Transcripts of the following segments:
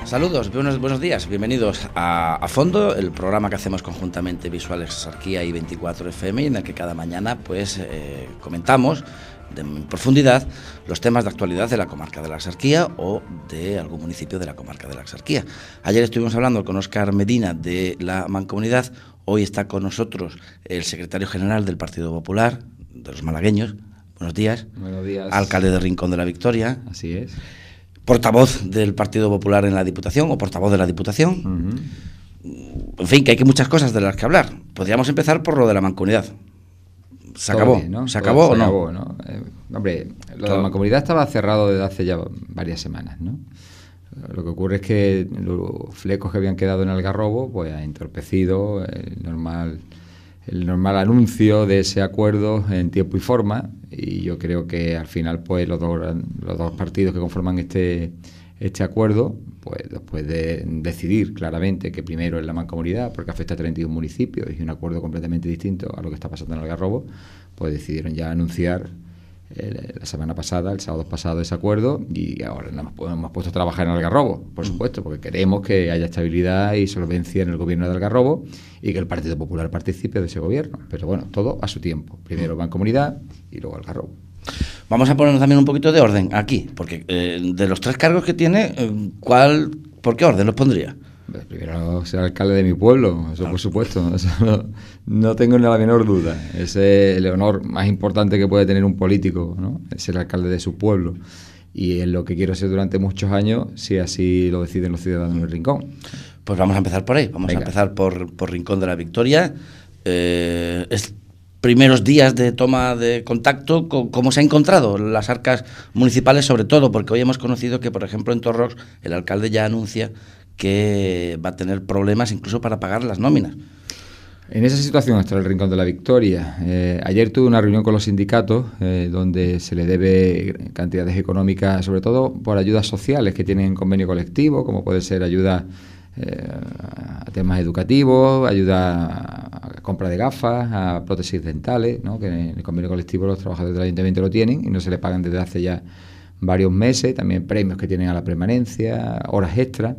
Saludos, buenos días, bienvenidos a Fondo, el programa que hacemos conjuntamente Visual Exarquía y 24 FM, en el que cada mañana comentamos en profundidad los temas de actualidad de la comarca de la Exarquía o de algún municipio de la comarca de la Exarquía. Ayer estuvimos hablando con Óscar Medina de la Mancomunidad, hoy está con nosotros el secretario general del Partido Popular, de los malagueños. Buenos días. Buenos días. Alcalde de Rincón de la Victoria. Así es. Portavoz del Partido Popular en la Diputación o portavoz de la Diputación. En fin, que hay muchas cosas de las que hablar. Podríamos empezar por lo de la Mancomunidad. ¿Se acabó? Bien, ¿no? ¿Se acabó o no? Se acabó, ¿no? Hombre, lo de la Mancomunidad estaba cerrado desde hace ya varias semanas, ¿no? Lo que ocurre es que los flecos que habían quedado en Algarrobo pues ha entorpecido el normal anuncio de ese acuerdo en tiempo y forma, y yo creo que al final pues los dos partidos que conforman este acuerdo, pues después de decidir claramente que primero es la Mancomunidad porque afecta a 31 municipios y un acuerdo completamente distinto a lo que está pasando en Algarrobo, pues decidieron ya anunciar la semana pasada, el sábado pasado, ese acuerdo, y ahora nos hemos puesto a trabajar en Algarrobo, por supuesto, porque queremos que haya estabilidad y solvencia en el gobierno de Algarrobo y que el Partido Popular participe de ese gobierno. Pero bueno, todo a su tiempo. Primero Mancomunidad y luego Algarrobo. Vamos a ponernos también un poquito de orden aquí, porque de los tres cargos que tiene, ¿por qué orden los pondría? Primero ser alcalde de mi pueblo, eso por supuesto, eso no tengo ni la menor duda. Ese es el honor más importante que puede tener un político, ¿no? Es ser alcalde de su pueblo. Y es lo que quiero ser durante muchos años, si así lo deciden los ciudadanos del Rincón. Pues vamos a empezar por ahí, Venga. a empezar por Rincón de la Victoria. Primeros días de toma de contacto, ¿cómo se han encontrado las arcas municipales, sobre todo? Porque hoy hemos conocido que, por ejemplo, en Torrox el alcalde ya anuncia que va a tener problemas incluso para pagar las nóminas. En esa situación está el Rincón de la Victoria. Ayer tuve una reunión con los sindicatos donde se le debe cantidades económicas, sobre todo por ayudas sociales que tienen convenio colectivo, como puede ser ayuda a temas educativos, ayuda a compra de gafas, a prótesis dentales, ¿no? Que en el convenio colectivo los trabajadores del ayuntamiento lo tienen y no se le pagan desde hace ya varios meses. También premios que tienen a la permanencia, horas extras.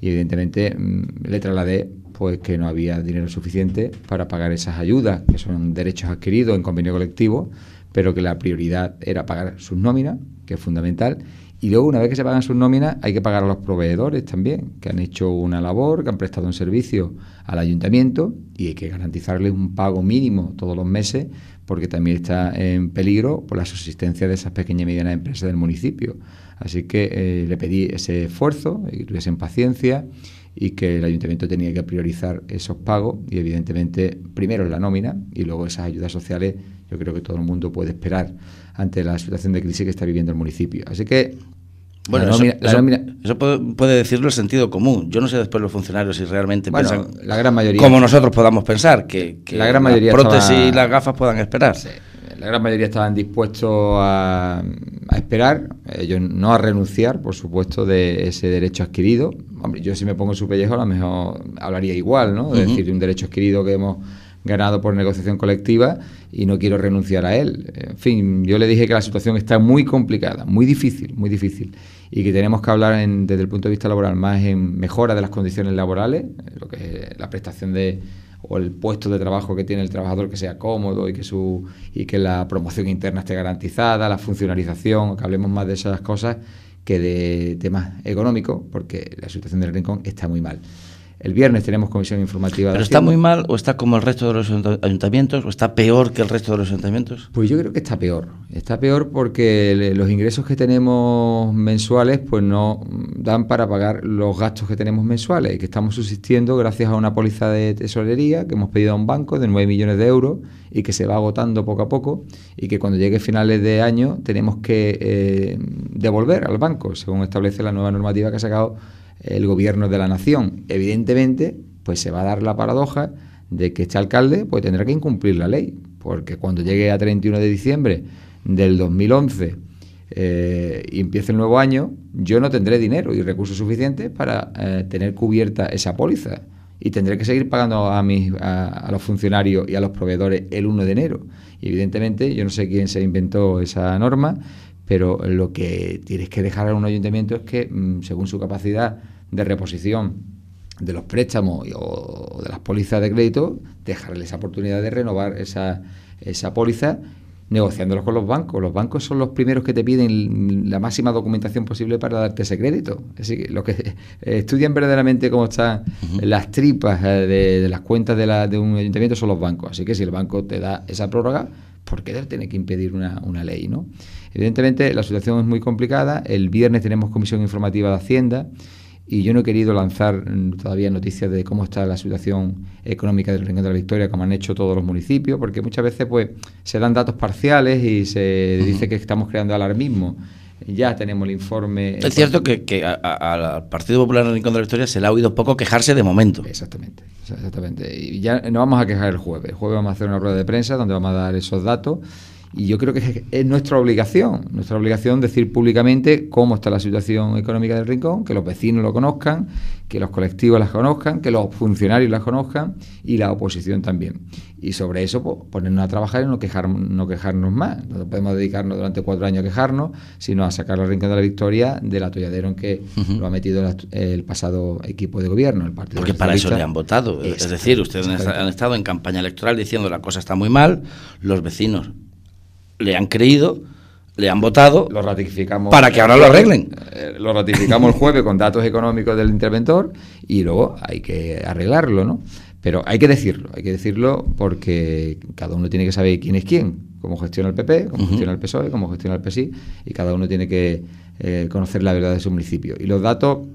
Y evidentemente le trasladé pues que no había dinero suficiente para pagar esas ayudas, que son derechos adquiridos en convenio colectivo, pero que la prioridad era pagar sus nóminas, que es fundamental. Y luego, una vez que se pagan sus nóminas, hay que pagar a los proveedores también, que han hecho una labor, que han prestado un servicio al ayuntamiento, y hay que garantizarles un pago mínimo todos los meses, porque también está en peligro por la subsistencia de esas pequeñas y medianas empresas del municipio. Así que le pedí ese esfuerzo, y que tuviesen paciencia, y que el ayuntamiento tenía que priorizar esos pagos, y evidentemente primero la nómina, y luego esas ayudas sociales. Yo creo que todo el mundo puede esperar ante la situación de crisis que está viviendo el municipio. Así que bueno, eso puede decirlo el sentido común. Yo no sé después los funcionarios si realmente piensan la gran mayoría, como nosotros podamos pensar, que la gran mayoría las prótesis y las gafas puedan esperar. Sí, la gran mayoría estaban dispuestos a esperar, ellos no a renunciar, por supuesto, de ese derecho adquirido. Hombre, yo si me pongo en su pellejo a lo mejor hablaría igual, ¿no? Es decir, un derecho adquirido que hemos ganado por negociación colectiva y no quiero renunciar a él. En fin, yo le dije que la situación está muy complicada, muy difícil, y que tenemos que hablar desde el punto de vista laboral más en mejora de las condiciones laborales, lo que es la prestación o el puesto de trabajo que tiene el trabajador, que sea cómodo y que la promoción interna esté garantizada, la funcionalización, que hablemos más de esas cosas que de temas económicos, porque la situación del Rincón está muy mal. El viernes tenemos comisión informativa. ¿Pero está muy mal o está como el resto de los ayuntamientos o está peor que el resto de los ayuntamientos? Pues yo creo que está peor. Está peor porque los ingresos que tenemos mensuales pues no dan para pagar los gastos que tenemos mensuales y que estamos subsistiendo gracias a una póliza de tesorería que hemos pedido a un banco de 9 millones de euros y que se va agotando poco a poco y que cuando llegue finales de año tenemos que devolver al banco, según establece la nueva normativa que ha sacado el gobierno de la nación. Evidentemente, pues se va a dar la paradoja de que este alcalde pues tendrá que incumplir la ley, porque cuando llegue a 31 de diciembre del 2011 y empiece el nuevo año, yo no tendré dinero y recursos suficientes para tener cubierta esa póliza y tendré que seguir pagando a los funcionarios y a los proveedores el 1 de enero. Y evidentemente, yo no sé quién se inventó esa norma, pero lo que tienes que dejar a un ayuntamiento es que, según su capacidad de reposición de los préstamos o de las pólizas de crédito, dejarles esa oportunidad de renovar esa póliza negociándolos con los bancos. Los bancos son los primeros que te piden la máxima documentación posible para darte ese crédito. Así que los que estudian verdaderamente cómo están las tripas de las cuentas de un ayuntamiento son los bancos. Así que si el banco te da esa prórroga, ¿por qué tiene que impedir una ley, ¿no? Evidentemente la situación es muy complicada. El viernes tenemos comisión informativa de Hacienda y yo no he querido lanzar todavía noticias de cómo está la situación económica del Rincón de la Victoria, como han hecho todos los municipios, porque muchas veces pues se dan datos parciales y se dice que estamos creando alarmismo. Ya tenemos el informe. Es cierto que al Partido Popular en el Rincón de la Victoria se le ha oído poco quejarse de momento. Exactamente. Y ya nos vamos a quejar el jueves. El jueves vamos a hacer una rueda de prensa donde vamos a dar esos datos. Y yo creo que es nuestra obligación decir públicamente cómo está la situación económica del Rincón, que los vecinos lo conozcan, que los colectivos las conozcan, que los funcionarios las conozcan y la oposición también. Y sobre eso pues, ponernos a trabajar y no quejarnos más. No podemos dedicarnos durante 4 años a quejarnos, sino a sacar al Rincón de la Victoria del atolladero en que lo ha metido el pasado equipo de gobierno, el Partido Porque para eso le han votado. Es decir, ustedes han estado en campaña electoral diciendo la cosa está muy mal, los vecinos le han creído, le han votado, lo ratificamos para que ahora lo arreglen. Lo ratificamos el jueves con datos económicos del interventor y luego hay que arreglarlo, ¿no? Pero hay que decirlo porque cada uno tiene que saber quién es quién, cómo gestiona el PP, cómo gestiona el PSOE, cómo gestiona el PSI, y cada uno tiene que conocer la verdad de su municipio. Y los datos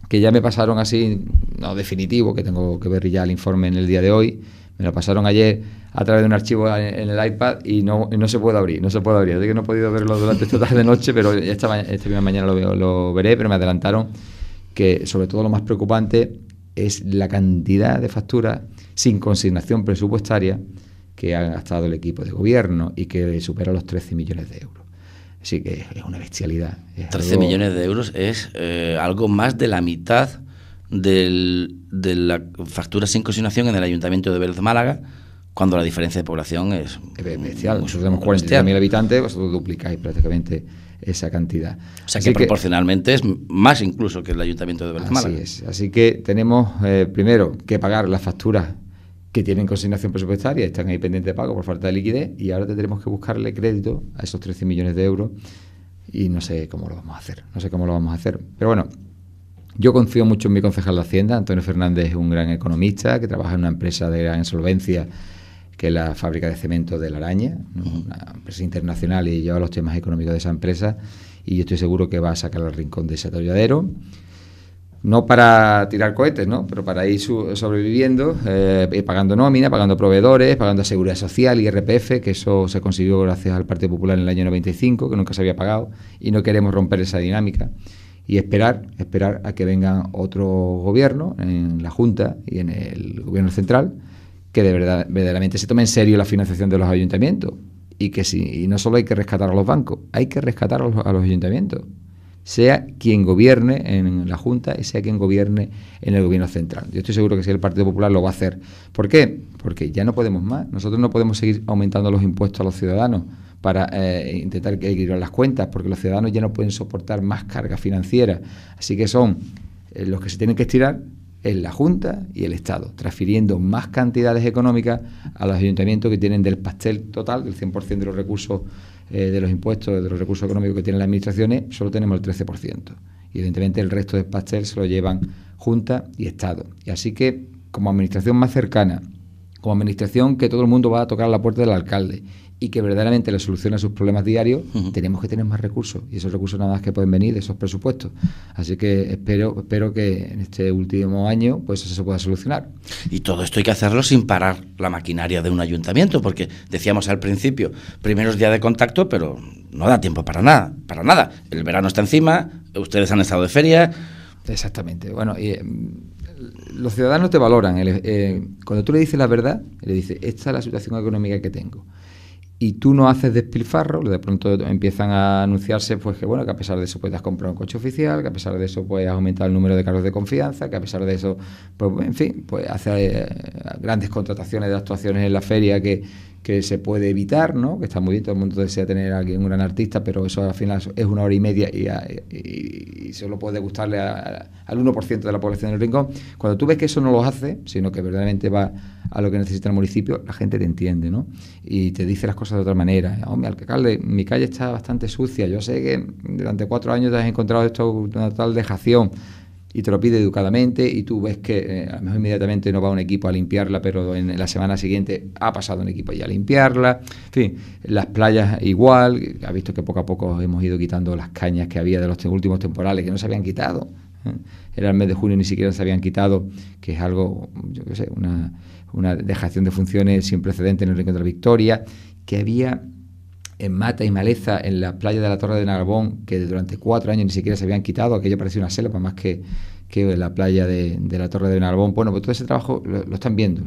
que ya me pasaron así, no definitivo, que tengo que ver ya el informe en el día de hoy, me lo pasaron ayer a través de un archivo en el iPad y no se puede abrir. Así que no he podido verlo durante esta tarde-noche, pero esta misma mañana lo veré, pero me adelantaron que sobre todo lo más preocupante es la cantidad de facturas sin consignación presupuestaria que ha gastado el equipo de gobierno y que supera los 13 millones de euros. Así que es una bestialidad. 13 millones de euros es algo más de la mitad de la factura sin consignación en el Ayuntamiento de Vélez Málaga, cuando la diferencia de población es bestial. Nosotros tenemos 43.000 habitantes, vosotros duplicáis prácticamente esa cantidad. O sea que proporcionalmente es más incluso que el Ayuntamiento de Vélez Málaga. Así es. Así que tenemos primero que pagar las facturas que tienen consignación presupuestaria, están ahí pendientes de pago por falta de liquidez, y ahora tendremos que buscarle crédito a esos 13 millones de euros y no sé cómo lo vamos a hacer. Pero bueno, yo confío mucho en mi concejal de Hacienda. Antonio Fernández es un gran economista que trabaja en una empresa de gran insolvencia, que es la fábrica de cemento de La Araña, ¿no? Una empresa internacional, y lleva los temas económicos de esa empresa, y yo estoy seguro que va a sacar al Rincón de ese atolladero, no para tirar cohetes, ¿no?, pero para ir sobreviviendo, pagando nómina, pagando proveedores, pagando seguridad social y IRPF, que eso se consiguió gracias al Partido Popular en el año 95, que nunca se había pagado, y no queremos romper esa dinámica. Y esperar a que vengan otro gobierno en la Junta y en el gobierno central que verdaderamente se tome en serio la financiación de los ayuntamientos, y que y no solo hay que rescatar a los bancos, hay que rescatar a los ayuntamientos, sea quien gobierne en la Junta y sea quien gobierne en el gobierno central. Yo estoy seguro que si el Partido Popular lo va a hacer. ¿Por qué? Porque ya no podemos más. Nosotros no podemos seguir aumentando los impuestos a los ciudadanos para intentar equilibrar las cuentas, porque los ciudadanos ya no pueden soportar más carga financiera. Así que son los que se tienen que estirar en la Junta y el Estado, transfiriendo más cantidades económicas a los ayuntamientos, que tienen del pastel total, del 100% de los recursos, de los impuestos, de los recursos económicos que tienen las administraciones, solo tenemos el 13%. Y evidentemente el resto del pastel se lo llevan Junta y Estado. Y así que, como administración más cercana, como administración que todo el mundo va a tocar a la puerta del alcalde y que verdaderamente le soluciona sus problemas diarios, tenemos que tener más recursos, y esos recursos nada más que pueden venir de esos presupuestos. Así que espero que en este último año pues eso se pueda solucionar. Y todo esto hay que hacerlo sin parar la maquinaria de un ayuntamiento, porque decíamos al principio, primeros días de contacto, pero no da tiempo para nada. El verano está encima, ustedes han estado de feria. Exactamente. Bueno, los ciudadanos te valoran. Cuando tú le dices la verdad, le dices, esta es la situación económica que tengo, y tú no haces despilfarro, de pronto empiezan a anunciarse pues que bueno, que a pesar de eso pues has comprado un coche oficial, que a pesar de eso pues has aumentado el número de cargos de confianza, que a pesar de eso pues en fin, pues hace grandes contrataciones de actuaciones en la feria que que se puede evitar, ¿no? Que está muy bien, todo el mundo desea tener a alguien, un gran artista, pero eso al final es 1 hora y media y solo puede gustarle al 1% de la población del Rincón. Cuando tú ves que eso no lo hace, sino que verdaderamente va a lo que necesita el municipio, la gente te entiende, ¿no? Y te dice las cosas de otra manera. Hombre, alcalde, mi calle está bastante sucia, yo sé que durante 4 años te has encontrado esto, una tal dejación, y te lo pide educadamente y tú ves que a lo mejor inmediatamente no va un equipo a limpiarla, pero en la semana siguiente ha pasado un equipo ya a limpiarla. En fin, las playas igual, ha visto que poco a poco hemos ido quitando las cañas que había de los últimos temporales que no se habían quitado. Era el mes de junio, ni siquiera se habían quitado, que es algo, yo qué sé, una dejación de funciones sin precedente en el Rincón de la Victoria, que había en mata y maleza en la playa de la Torre de Benalbón, que durante 4 años ni siquiera se habían quitado, aquello parecía una selva más que la playa de la Torre de Benalbón. Bueno, pues todo ese trabajo lo están viendo.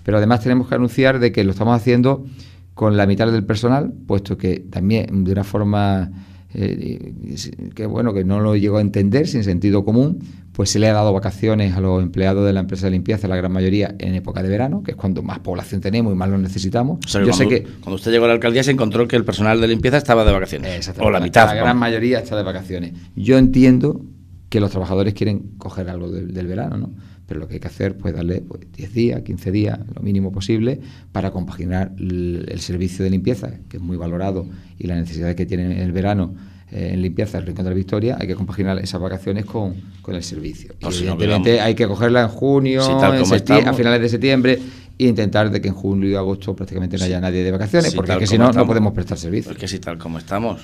Pero además tenemos que anunciar de que lo estamos haciendo con la mitad del personal, puesto que también de una forma que bueno, que no lo llegó a entender, sin sentido común, pues se le ha dado vacaciones a los empleados de la empresa de limpieza, la gran mayoría en época de verano, que es cuando más población tenemos y más lo necesitamos. O sea, cuando usted llegó a la alcaldía se encontró que el personal de limpieza estaba de vacaciones, o la mitad. La gran mayoría está de vacaciones. Yo entiendo que los trabajadores quieren coger algo del verano, ¿no? Pero lo que hay que hacer, pues darle 10 días, 15 días, lo mínimo posible, para compaginar el servicio de limpieza, que es muy valorado, y la necesidad que tiene el verano en limpieza el Rincón de la Victoria. Hay que compaginar esas vacaciones con el servicio. Y evidentemente hay que cogerla en junio, a finales de septiembre, e intentar de que en julio y agosto prácticamente no haya nadie de vacaciones, porque si no podemos prestar servicio. Porque si tal como estamos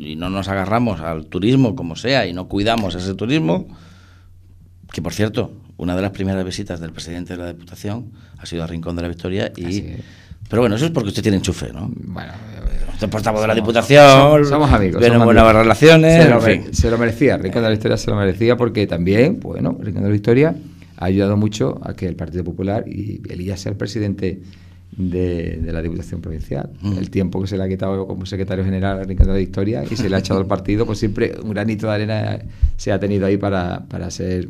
y no nos agarramos al turismo como sea y no cuidamos ese turismo, que por cierto, una de las primeras visitas del presidente de la Diputación ha sido al Rincón de la Victoria pero bueno, eso es porque usted tiene enchufe, ¿no? Bueno, usted es portavoz de la Diputación, somos amigos, tiene buenas relaciones, se lo merecía, el Rincón de la Victoria se lo merecía, porque también, bueno, el Rincón de la Victoria ha ayudado mucho a que el Partido Popular y Elías sea el presidente de la Diputación Provincial. El tiempo que se le ha quitado como secretario general al Rincón de la Victoria y se le ha echado al partido, pues siempre un granito de arena se ha tenido ahí para ser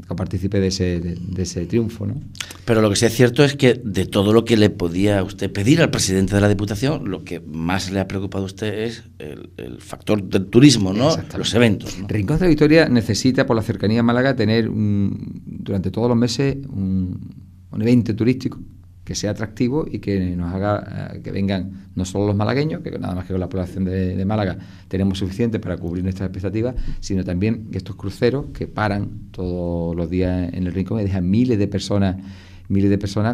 copartícipe de ese triunfo, ¿no? Pero lo que sí es cierto es que de todo lo que le podía usted pedir al presidente de la Diputación, lo que más le ha preocupado a usted es el factor del turismo, ¿no? Los eventos, ¿no? Rincón de la Victoria necesita, por la cercanía a Málaga, tener durante todos los meses un evento turístico que sea atractivo y que nos haga que vengan no solo los malagueños, que nada más que con la población de Málaga tenemos suficiente para cubrir nuestras expectativas, sino también estos cruceros que paran todos los días en el Rincón y dejan miles de personas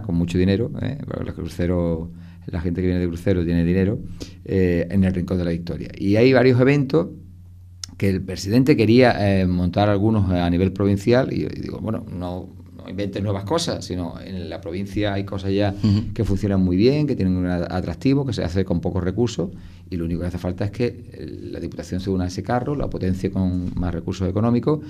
con mucho dinero, los cruceros, la gente que viene de crucero tiene dinero, en el Rincón de la Victoria. Y hay varios eventos que el presidente quería montar algunos a nivel provincial, y digo, bueno, no inventes nuevas cosas, sino en la provincia hay cosas ya que funcionan muy bien, que tienen un atractivo, que se hace con pocos recursos, y lo único que hace falta es que la Diputación se una a ese carro, la potencie con más recursos económicos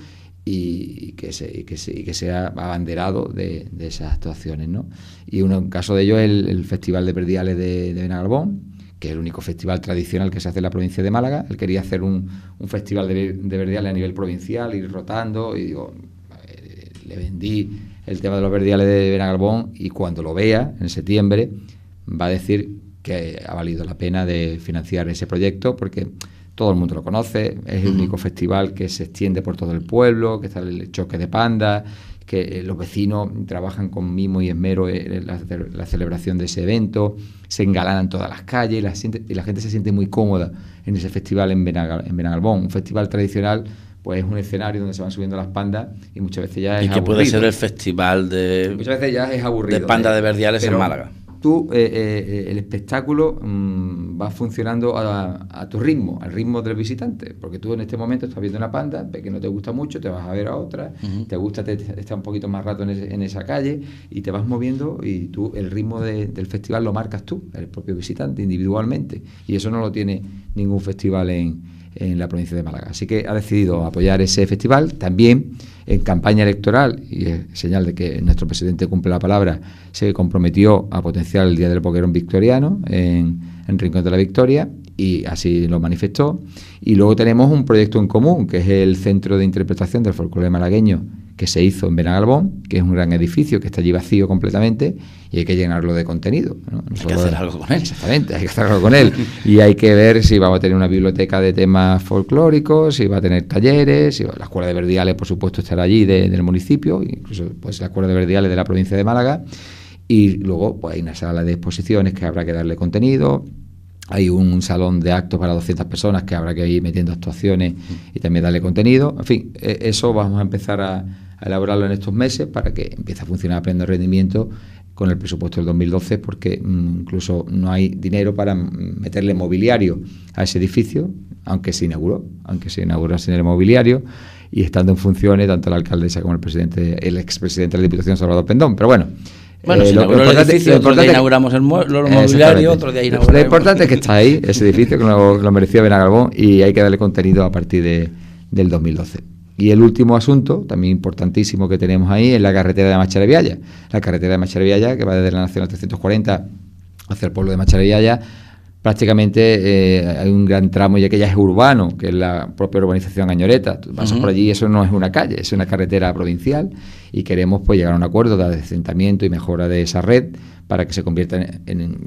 y que sea abanderado de esas actuaciones, ¿no? Y un caso de ello es el Festival de Verdiales de Benalbón, que es el único festival tradicional que se hace en la provincia de Málaga. Él quería hacer un festival de Verdiales a nivel provincial, ir rotando, y digo, le vendí el tema de los verdiales de Benalbón, y cuando lo vea en septiembre va a decir que ha valido la pena de financiar ese proyecto, porque todo el mundo lo conoce, es el único festival que se extiende por todo el pueblo, que está el choque de pandas, que los vecinos trabajan con mimo y esmero en la celebración de ese evento, se engalanan todas las calles y la gente se siente muy cómoda en ese festival en Benalbón, un festival tradicional. Pues es un escenario donde se van subiendo las pandas y muchas veces ya es aburrido. Y que puede ser el festival muchas veces ya es aburrido, de panda de verdiales en Málaga. Tú, el espectáculo va funcionando a tu ritmo, al ritmo del visitante, porque tú en este momento estás viendo una panda, ves que no te gusta mucho, te vas a ver a otra, te gusta estar un poquito más rato en esa calle y te vas moviendo, y tú el ritmo del festival lo marcas tú, el propio visitante, individualmente, y eso no lo tiene ningún festival en la provincia de Málaga. Así que ha decidido apoyar ese festival. También en campaña electoral, y es señal de que nuestro presidente cumple la palabra, se comprometió a potenciar el Día del Boquerón Victoriano en Rincón de la Victoria, y así lo manifestó. Y luego tenemos un proyecto en común, que es el Centro de Interpretación del Folclore Malagueño, que se hizo en Benagalbón, que es un gran edificio que está allí vacío completamente y hay que llenarlo de contenido, ¿no? Hay que hacer algo con él. Exactamente, hay que hacer algo con él. Y hay que ver si vamos a tener una biblioteca de temas folclóricos, si va a tener talleres, si la Escuela de Verdiales, por supuesto, estará allí del municipio, incluso pues la Escuela de Verdiales de la provincia de Málaga. Y luego pues hay una sala de exposiciones que habrá que darle contenido. Hay un salón de actos para 200 personas que habrá que ir metiendo actuaciones y también darle contenido. En fin, eso vamos a empezar a elaborarlo en estos meses para que empiece a funcionar a pleno rendimiento con el presupuesto del 2012, porque incluso no hay dinero para meterle mobiliario a ese edificio, aunque se inauguró sin el mobiliario, y estando en funciones tanto la alcaldesa como el expresidente de la Diputación, Salvador Pendón. Pero bueno, se inauguró el edificio, otro día inauguramos el mobiliario, otro día inauguramos... Lo importante es que está ahí, ese edificio, que lo merecía Benagalbón, y hay que darle contenido a partir del 2012. Y el último asunto, también importantísimo, que tenemos ahí, es la carretera de Machara-Vialla. La carretera de Machara-Vialla, que va desde la Nacional 340 hacia el pueblo de Machara-Vialla, prácticamente hay un gran tramo ya que ya es urbano, que es la propia urbanización Añoreta. Tú pasas por allí, eso no es una calle, es una carretera provincial, y queremos pues llegar a un acuerdo de asentamiento y mejora de esa red para que se convierta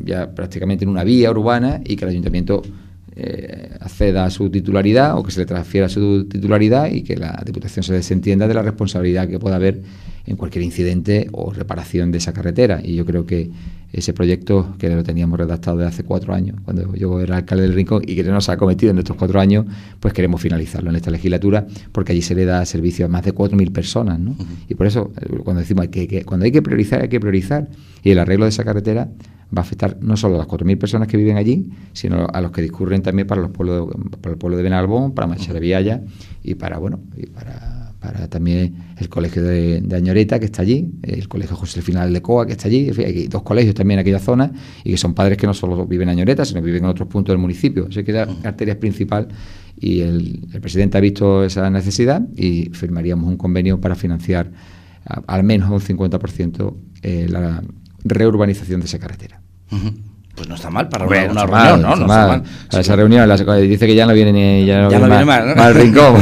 ya prácticamente en una vía urbana y que el ayuntamiento acceda a su titularidad o que se le transfiera su titularidad y que la Diputación se desentienda de la responsabilidad que pueda haber en cualquier incidente o reparación de esa carretera. Y yo creo que ese proyecto, que lo teníamos redactado desde hace 4 años, cuando yo era alcalde del Rincón, y que no se ha cometido en estos 4 años, pues queremos finalizarlo en esta legislatura, porque allí se le da servicio a más de 4.000 personas, ¿no? Y por eso, cuando decimos que cuando hay que priorizar, hay que priorizar. Y el arreglo de esa carretera va a afectar no solo a las 4.000 personas que viven allí, sino a los que discurren también para el pueblo de Benagalbón, para Machara-Vialla y para también el colegio de Añoreta, que está allí, el colegio José Final de Coa, que está allí. En fin, hay 2 colegios también en aquella zona y que son padres que no solo viven en Añoreta, sino que viven en otros puntos del municipio. Así que la arteria es principal y el presidente ha visto esa necesidad y firmaríamos un convenio para financiar al menos un 50% la reurbanización de esa carretera. Pues no está mal para una reunión, ¿no? No está mal. Para esa reunión dice que ya no viene mal, ¿no? Mal Rincón.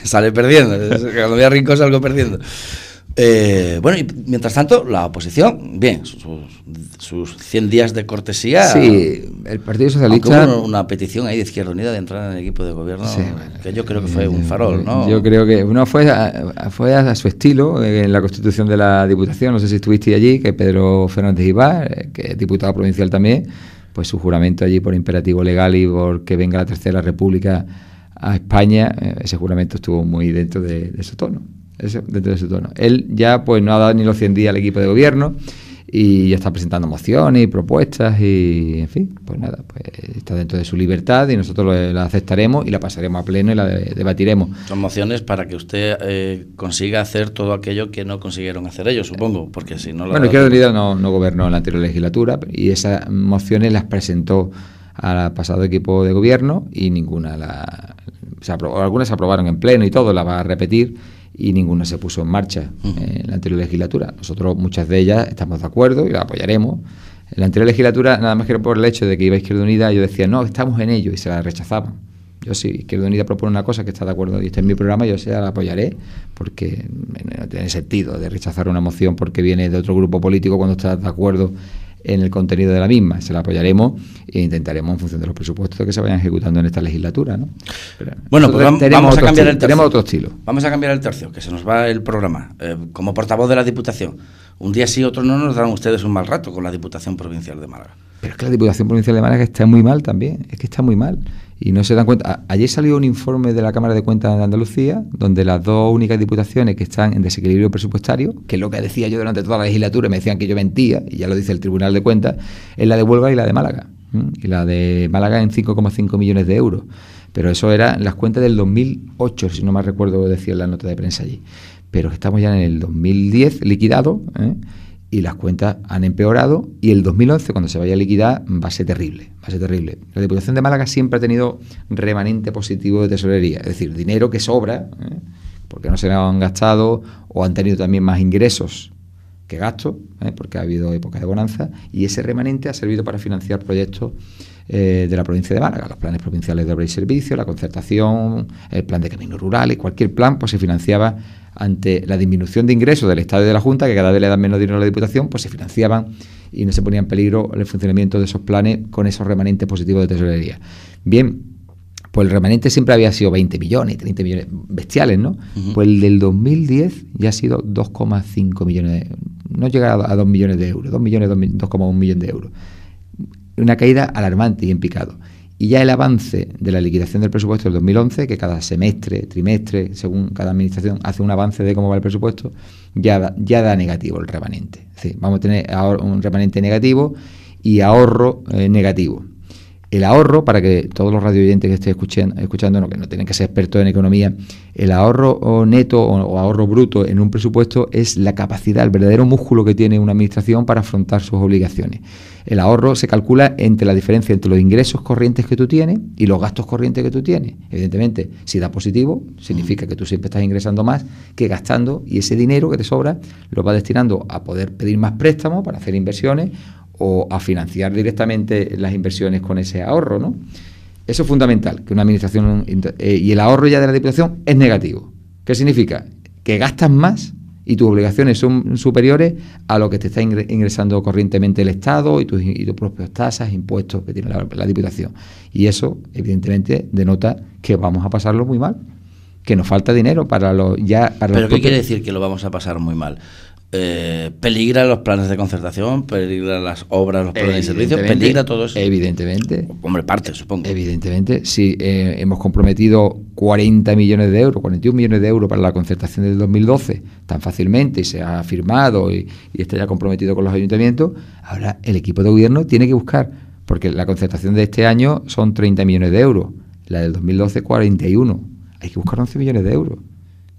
Sale perdiendo. Cuando voy a Rincón salgo perdiendo. Bueno, y mientras tanto, la oposición, bien, sus 100 días de cortesía. Sí, el Partido Socialista. Hubo una petición ahí de Izquierda Unida de entrar en el equipo de gobierno, sí, bueno, que yo creo que fue un farol, ¿no? Yo creo que fue a su estilo, en la constitución de la Diputación. No sé si estuviste allí, que Pedro Fernández Ibar, que es diputado provincial también, pues su juramento allí por imperativo legal y porque venga la Tercera República a España, ese juramento estuvo muy dentro de su tono. Eso, dentro de su tono. Él ya pues no ha dado ni los 100 días al equipo de gobierno y ya está presentando mociones y propuestas y, en fin, pues nada, pues está dentro de su libertad y nosotros la aceptaremos y la pasaremos a pleno y la debatiremos. Son mociones para que usted consiga hacer todo aquello que no consiguieron hacer ellos, supongo, porque si no... Bueno, Izquierda Unida no gobernó en la anterior legislatura y esas mociones las presentó al pasado equipo de gobierno y ninguna algunas se aprobaron en pleno y todo, la va a repetir, y ninguna se puso en marcha en la anterior legislatura. Nosotros muchas de ellas estamos de acuerdo y las apoyaremos. En la anterior legislatura, nada más que por el hecho de que iba Izquierda Unida, yo decía, no, estamos en ello, y se la rechazaban. Yo sí, Izquierda Unida propone una cosa que está de acuerdo y está en mi programa, yo la apoyaré, porque no tiene sentido de rechazar una moción porque viene de otro grupo político cuando está de acuerdo en el contenido de la misma. Se la apoyaremos e intentaremos en función de los presupuestos que se vayan ejecutando en esta legislatura, ¿no? Pero bueno, pues vamos a cambiar el tercio. Tenemos otro estilo. Vamos a cambiar el tercio, que se nos va el programa. Como portavoz de la Diputación, un día sí, otro no, nos darán ustedes un mal rato con la Diputación Provincial de Málaga. Pero es que la Diputación Provincial de Málaga está muy mal también, es que está muy mal. Y no se dan cuenta. Ayer salió un informe de la Cámara de Cuentas de Andalucía, donde las 2 únicas diputaciones que están en desequilibrio presupuestario, que es lo que decía yo durante toda la legislatura, y me decían que yo mentía, y ya lo dice el Tribunal de Cuentas, es la de Huelva y la de Málaga. Y la de Málaga en 5,5 millones de euros. Pero eso eran las cuentas del 2008, si no me recuerdo decir la nota de prensa allí. Pero estamos ya en el 2010 liquidado, y las cuentas han empeorado, y el 2011, cuando se vaya a liquidar, va a ser terrible, va a ser terrible. La Diputación de Málaga siempre ha tenido remanente positivo de tesorería, es decir, dinero que sobra, porque no se lo han gastado, o han tenido también más ingresos que gastos, porque ha habido épocas de bonanza, y ese remanente ha servido para financiar proyectos de la provincia de Málaga, los planes provinciales de obra y servicios, la concertación, el plan de caminos rurales, cualquier plan pues se financiaba ante la disminución de ingresos del Estado y de la Junta, que cada vez le dan menos dinero a la Diputación, pues se financiaban y no se ponía en peligro el funcionamiento de esos planes con esos remanentes positivos de tesorería. Bien, pues el remanente siempre había sido 20 millones, 30 millones, bestiales, ¿no? Pues el del 2010 ya ha sido 2,5 millones, no llega a 2 millones de euros, 2,1 millones de euros. Una caída alarmante y en picado. Y ya el avance de la liquidación del presupuesto del 2011, que cada semestre, trimestre, según cada administración, hace un avance de cómo va el presupuesto, ya da negativo el remanente. Es decir, vamos a tener un remanente negativo y ahorro negativo. El ahorro, para que todos los radioyentes que estén escuchando, que no tienen que ser expertos en economía, el ahorro neto o ahorro bruto en un presupuesto es la capacidad, el verdadero músculo que tiene una administración para afrontar sus obligaciones. El ahorro se calcula entre la diferencia entre los ingresos corrientes que tú tienes y los gastos corrientes que tú tienes. Evidentemente, si da positivo, significa que tú siempre estás ingresando más que gastando, y ese dinero que te sobra lo vas destinando a poder pedir más préstamos para hacer inversiones o a financiar directamente las inversiones con ese ahorro, ¿no? Eso es fundamental, que una administración... y el ahorro ya de la Diputación es negativo. ¿Qué significa? Que gastas más y tus obligaciones son superiores a lo que te está ingresando corrientemente el Estado y tus propias tasas, impuestos que tiene la Diputación. Y eso, evidentemente, denota que vamos a pasarlo muy mal, que nos falta dinero para los... ¿Pero qué quiere decir que lo vamos a pasar muy mal? ¿Peligra los planes de concertación? ¿Peligra las obras, los planes de servicios? ¿Peligra todo eso? Evidentemente. Hombre, parte, supongo. Evidentemente, si hemos comprometido 40 millones de euros, 41 millones de euros para la concertación del 2012 tan fácilmente, y se ha firmado y está ya comprometido con los ayuntamientos, ahora el equipo de gobierno tiene que buscar, porque la concertación de este año son 30 millones de euros, la del 2012 41. Hay que buscar 11 millones de euros.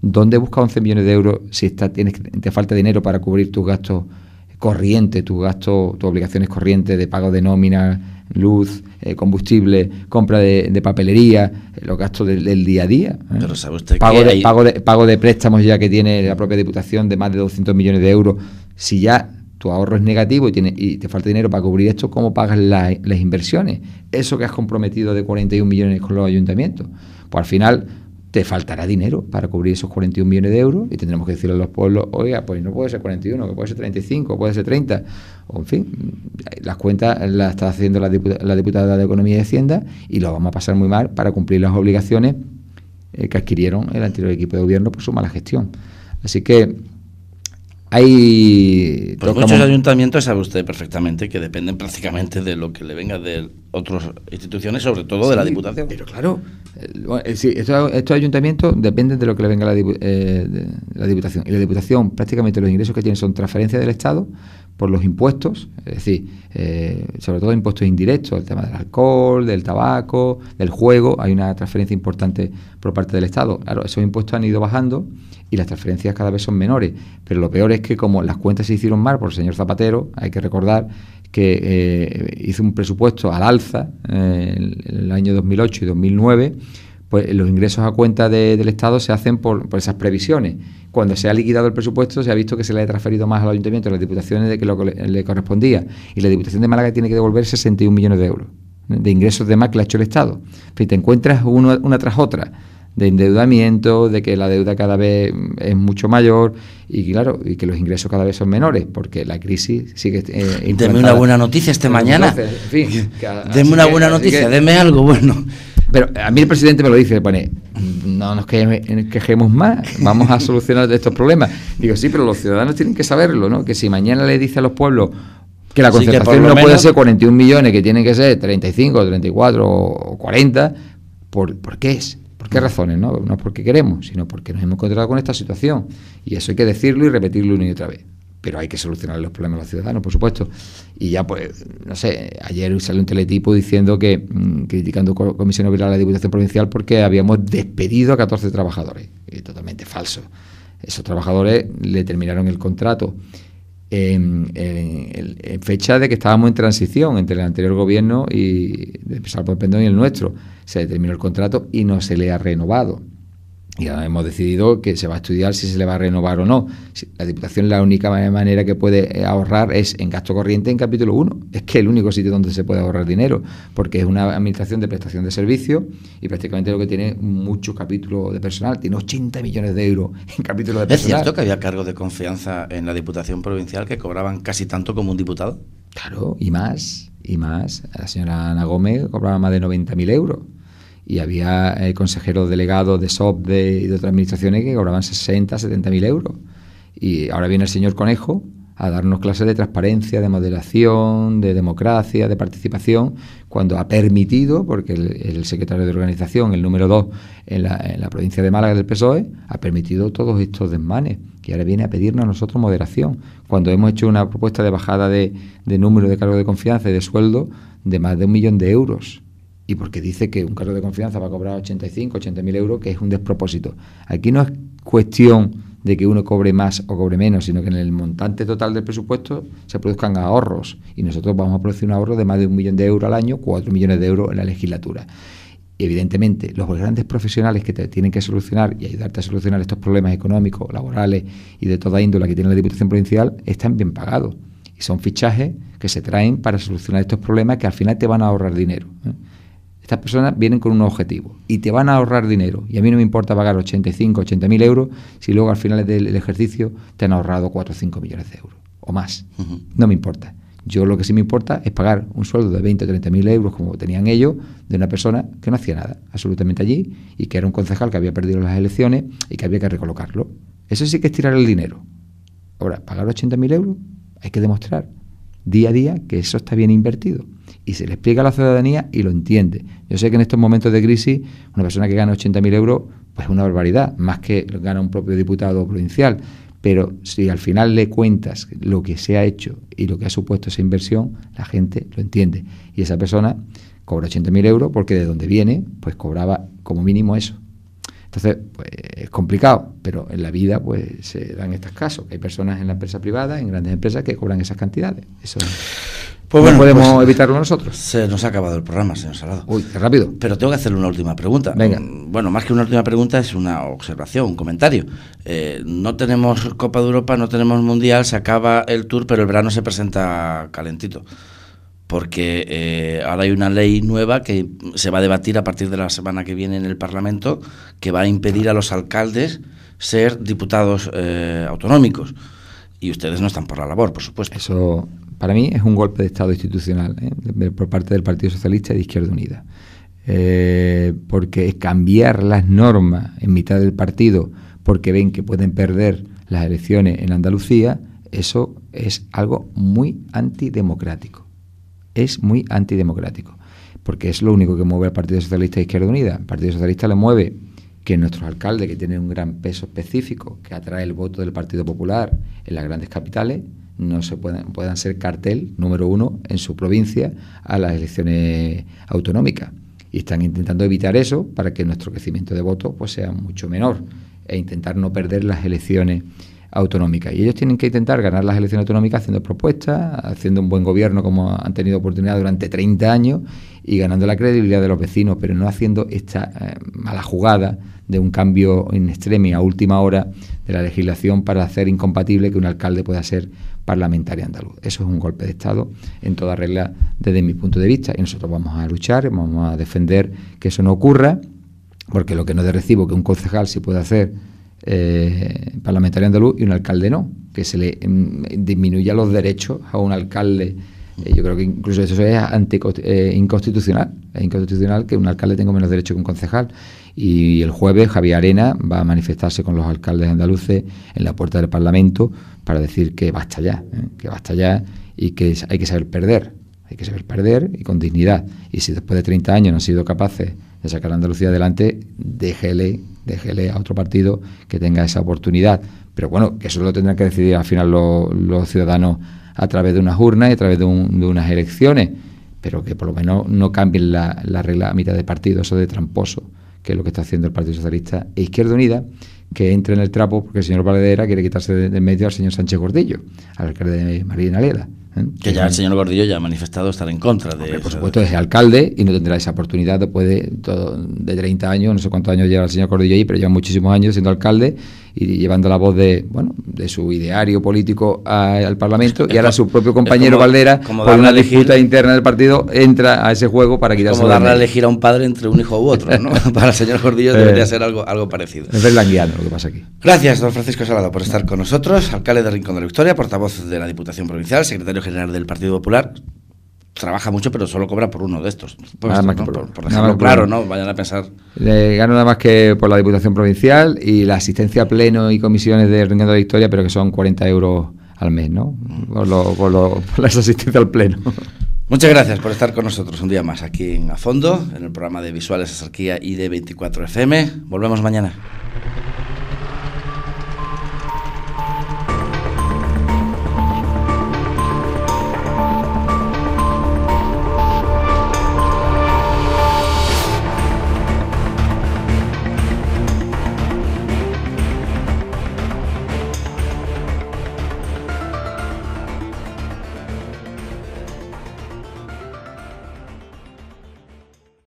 ¿Dónde buscas 11 millones de euros si te falta dinero para cubrir tus gastos corrientes, tus obligaciones corrientes de pago de nómina, luz, combustible, compra de papelería, los gastos del día a día? Pero sabe usted pago de préstamos ya que tiene la propia Diputación de más de 200 millones de euros. Si ya tu ahorro es negativo y te falta dinero para cubrir esto, ¿cómo pagas las inversiones? Eso que has comprometido de 41 millones con los ayuntamientos. Pues al final te faltará dinero para cubrir esos 41 millones de euros y tendremos que decirle a los pueblos, oiga, pues no puede ser 41, que puede ser 35, puede ser 30. O, en fin, las cuentas las está haciendo la diputada de Economía y Hacienda y lo vamos a pasar muy mal para cumplir las obligaciones que adquirieron el anterior equipo de gobierno por su mala gestión. Así que hay... Pero muchos ayuntamientos, sabe usted perfectamente, que dependen prácticamente de lo que le venga de otras instituciones, sobre todo de la Diputación. Pero claro, sí, estos ayuntamientos dependen de lo que le venga de la Diputación. Y la Diputación, prácticamente los ingresos que tiene son transferencias del Estado por los impuestos, es decir, sobre todo impuestos indirectos, el tema del alcohol, del tabaco, del juego. Hay una transferencia importante por parte del Estado. Claro, esos impuestos han ido bajando y las transferencias cada vez son menores, pero lo peor es que como las cuentas se hicieron mal por el señor Zapatero, hay que recordar que hizo un presupuesto al alza en el año 2008 y 2009, pues los ingresos a cuenta del Estado se hacen por esas previsiones. Cuando se ha liquidado el presupuesto se ha visto que se le ha transferido más al ayuntamiento y a las diputaciones de que lo que le correspondía, y la Diputación de Málaga tiene que devolver 61 millones de euros de ingresos de más que le ha hecho el Estado. En fin, te encuentras una tras otra de endeudamiento, de que la deuda cada vez es mucho mayor y claro, y que los ingresos cada vez son menores porque la crisis sigue Deme una buena noticia mañana. En fin, deme una buena noticia, deme algo bueno. Pero a mí el presidente me lo dice, pone, no nos quejemos más, vamos a solucionar estos problemas. Digo, sí, pero los ciudadanos tienen que saberlo, ¿no? Que si mañana le dice a los pueblos que la concertación no puede ser 41 millones, que tienen que ser 35, 34 o 40, ¿por qué es? ¿Por qué razones? No es porque queremos, sino porque nos hemos encontrado con esta situación. Y eso hay que decirlo y repetirlo una y otra vez. Pero hay que solucionar los problemas de los ciudadanos, por supuesto. Y ya, pues, no sé, ayer salió un teletipo diciendo que, criticando Comisión Obrera a la Diputación Provincial porque habíamos despedido a 14 trabajadores. Y totalmente falso. Esos trabajadores le terminaron el contrato en fecha de que estábamos en transición entre el anterior gobierno y de Salvo Pendón y el nuestro. Se terminó el contrato y no se le ha renovado. Y ahora hemos decidido que se va a estudiar si se le va a renovar o no. La Diputación, la única manera que puede ahorrar es en gasto corriente en capítulo 1. Es que es el único sitio donde se puede ahorrar dinero, porque es una administración de prestación de servicios y prácticamente lo que tiene mucho capítulo de personal. Tiene 80 millones de euros en capítulo de personal. ¿Es cierto que había cargos de confianza en la Diputación Provincial que cobraban casi tanto como un diputado? Claro, y más. La señora Ana Gómez cobraba más de 90.000 euros. Y había consejeros delegados de SOPDE y de otras administraciones que cobraban 60, 70.000 euros. Y ahora viene el señor Conejo a darnos clases de transparencia, de moderación, de democracia, de participación, cuando ha permitido, porque el secretario de organización, el número 2 en la provincia de Málaga del PSOE, ha permitido todos estos desmanes, que ahora viene a pedirnos a nosotros moderación, cuando hemos hecho una propuesta de bajada de número de cargos de confianza y de sueldo de más de 1 millón de euros. Y porque dice que un cargo de confianza va a cobrar 85, 80.000 euros, que es un despropósito. Aquí no es cuestión de que uno cobre más o cobre menos, sino que en el montante total del presupuesto se produzcan ahorros. Y nosotros vamos a producir un ahorro de más de 1 millón de euros al año, 4 millones de euros en la legislatura. Y evidentemente, los grandes profesionales que te tienen que solucionar y ayudarte a solucionar estos problemas económicos, laborales y de toda índole que tiene la Diputación Provincial están bien pagados. Y son fichajes que se traen para solucionar estos problemas que al final te van a ahorrar dinero, ¿eh? Estas personas vienen con un objetivo y te van a ahorrar dinero. Y a mí no me importa pagar 85, 80.000 euros si luego al final del ejercicio te han ahorrado 4 o 5 millones de euros o más. No me importa. Yo lo que sí me importa es pagar un sueldo de 20 o 30.000 euros, como tenían ellos, de una persona que no hacía nada absolutamente allí y que era un concejal que había perdido las elecciones y que había que recolocarlo. Eso sí que es tirar el dinero. Ahora, pagar 80.000 euros, hay que demostrar día a día que eso está bien invertido. Y se le explica a la ciudadanía y lo entiende. Yo sé que en estos momentos de crisis, una persona que gana 80.000 euros, pues es una barbaridad, más que gana un propio diputado provincial. Pero si al final le cuentas lo que se ha hecho y lo que ha supuesto esa inversión, la gente lo entiende. Y esa persona cobra 80.000 euros porque de donde viene, pues cobraba como mínimo eso. Entonces, pues es complicado, pero en la vida pues se dan estos casos. Hay personas en la empresa privada, en grandes empresas, que cobran esas cantidades. Eso pues bueno, no podemos evitarlo nosotros. Se nos ha acabado el programa, señor Salado. Uy, qué rápido. Pero tengo que hacerle una última pregunta. Venga. Bueno, más que una última pregunta, es una observación, un comentario. No tenemos Copa de Europa, no tenemos Mundial, se acaba el Tour, pero el verano se presenta calentito. Porque ahora hay una ley nueva que se va a debatir a partir de la semana que viene en el Parlamento, que va a impedir a los alcaldes ser diputados autonómicos. Y ustedes no están por la labor, por supuesto. Eso, para mí, es un golpe de Estado institucional, por parte del Partido Socialista y de Izquierda Unida. Porque cambiar las normas en mitad del partido porque ven que pueden perder las elecciones en Andalucía, eso es algo muy antidemocrático. Es muy antidemocrático, porque es lo único que mueve al Partido Socialista e Izquierda Unida. El Partido Socialista le mueve que nuestros alcaldes, que tienen un gran peso específico, que atrae el voto del Partido Popular en las grandes capitales, no se puedan ser cartel número 1 en su provincia a las elecciones autonómicas. Y están intentando evitar eso para que nuestro crecimiento de votos pues sea mucho menor e intentar no perder las elecciones autonómicas. Y ellos tienen que intentar ganar las elecciones autonómicas haciendo propuestas, haciendo un buen gobierno como han tenido oportunidad durante 30 años y ganando la credibilidad de los vecinos, pero no haciendo esta mala jugada de un cambio in extremis a última hora de la legislación para hacer incompatible que un alcalde pueda ser parlamentario andaluz. Eso es un golpe de Estado en toda regla desde mi punto de vista, y nosotros vamos a luchar, vamos a defender que eso no ocurra, porque lo que no es de recibo que un concejal sí puede hacer parlamentario andaluz y un alcalde no, que se le disminuya los derechos a un alcalde. Yo creo que incluso eso es inconstitucional. Es inconstitucional que un alcalde tenga menos derechos que un concejal. Y el jueves Javier Arena va a manifestarse con los alcaldes andaluces en la puerta del Parlamento para decir que basta ya y que hay que saber perder. Hay que saber perder y con dignidad. Y si después de 30 años no han sido capaces de sacar a Andalucía adelante, déjele a otro partido que tenga esa oportunidad. Pero bueno, que eso lo tendrán que decidir al final los ciudadanos a través de unas urnas y a través de unas elecciones, pero que por lo menos no cambien la regla a mitad de partido, eso de tramposo, que es lo que está haciendo el Partido Socialista e Izquierda Unida, que entre en el trapo porque el señor Valera quiere quitarse de medio al señor Sánchez Gordillo, al alcalde de Marinalela. Que ya el señor Gordillo ya ha manifestado estar en contra de por supuesto, es alcalde y no tendrá esa oportunidad después de 30 años, no sé cuántos años lleva el señor Gordillo ahí, pero lleva muchísimos años siendo alcalde y llevando la voz de su ideario político al Parlamento, y ahora su propio compañero Valera, por una disputa interna del partido, entra a ese juego para quitarse. Como darle a elegir a un padre entre un hijo u otro, ¿no? Para el señor Gordillo debería ser algo parecido. Es berlanguiano lo que pasa aquí. Gracias, don Francisco Salado, por estar con nosotros, alcalde de Rincón de la Victoria, portavoz de la Diputación Provincial, secretario general del Partido Popular. Trabaja mucho, pero solo cobra por uno de estos. Nada más, ¿no? Por dejarlo claro, ¿no? Vayan a pensar. Gano nada más que por la Diputación Provincial y la asistencia a pleno y comisiones de Rincón de la Victoria, pero que son 40 euros al mes, ¿no? Por la asistencia al pleno. Muchas gracias por estar con nosotros un día más aquí en A Fondo, en el programa de Visuales Axarquía y de 24 FM. Volvemos mañana.